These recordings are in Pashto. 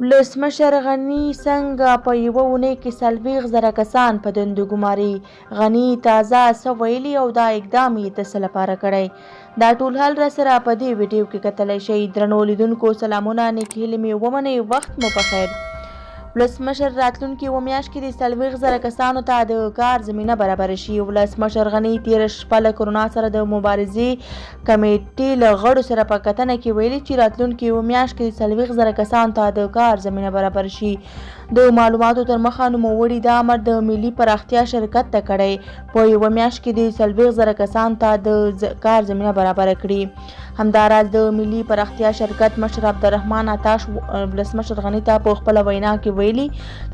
ولسمشر غني څنګه په یوه اونۍ کې 40,000 کسان په دندو ګماري؟ غني تازه څه ویلي او دا اقدام یې د څه لپاره کړی؟ دا ټول حال راسره په دې ویډیو کې کتلی شئ. درنو لیدونکو سلامونه، نیکې هیلې مې ومنئ. وخت مو په خیر. ولسمشر راتلونکي اوه میاشت کې د 40,000 کسانو ته د کار زمینه برابره شي. ولسمشر غني تېره شپه له کرونا سره د مبارزې کمیټې له غړو سره په کتنه کې ویلي چې راتلونکي اوه میاشت کې د 40,000 کسانو ته د کار زمینه برابره شي. د معلوماتو تر مخه نوموړي دا امر د ملي پراختیا شرکت ته کړی، په یوه میاشت کې د 40,000 کسانو ته د کار زمینه برابره کړي. همداراز د ملي پراختیا شرکت مشر عبدالرحمن عطاش ولسمشر غني ته په خپله وینا کې ویلي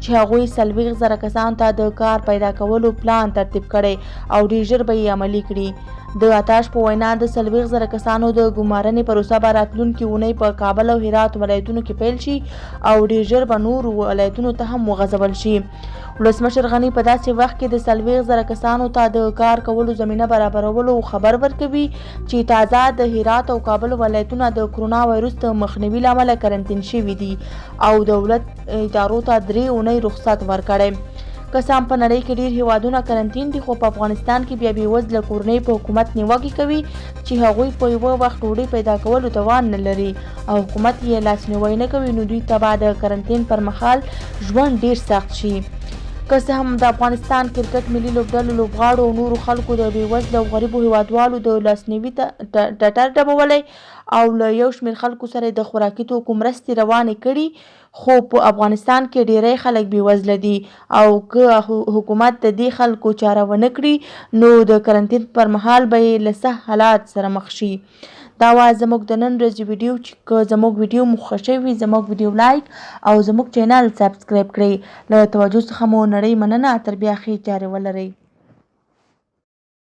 چې هغوی 40,000 کسانو ته د کار پیدا کولو پلان ترتیب کړی او ډېر ژر به یې عملي کړي. د عطاش په وینا د 40,000 کسانو د ګمارنې پروسه به راتلونکي اونۍ په کابل او هرات ولایتونو کې پیل شي او ډېر ژر به نورو ولایتونو ته هم وغځول شي. ولسمشر غني په داسې وخت کې د 40,000 کسانو ته د کار کولو زمینه برابرولو خبر ورکوي چې تازه د هرات او کابل ولایتونه د کرونا وایرس د مخنیوي له امله کرنټین شوي دي او دولت ادارو ته 3 اونۍ رخصت ورکړی. که څه هم په نړۍ کې ډېر هیوادونه کرنټین دي، خو په افغانستان کې بیا بېوزله کورنۍ په حکومت نیوکې کوي چې هغوی په یوه وخت ډوډۍ پیدا کولو توان نه لري او حکومت یې لاسنیوی نه کوي، نو دوی ته به د کرنټین پر مهال ژوند ډېر سخت شي. که څه هم د افغانستان کرکټ ملي لوبډلو لوبغاړو او نورو خلکو د بېوزله او غریبو هیوادوالو د لاسنیوي ټټر ډبولی او له یو شمېر خلکو سره د خوراکي توکو مرستې روانې کړي، خو په افغانستان کې ډیری خلک بېوزله دي او که حکومت د دې خلکو چاره ونه کړي نو د کرنټین پر مهال به یې له سخت حالات سره مخ شي. دا وه زموږ د نن ورځې ویډیو. چې که زموږ ویډیو مو خوښه وي زموږ ویډیو لایک او زموږ چینل سبسکرایب کړئ. له توجه څخه مو نړۍ مننه. تر بیا ښې چارې ولرئ.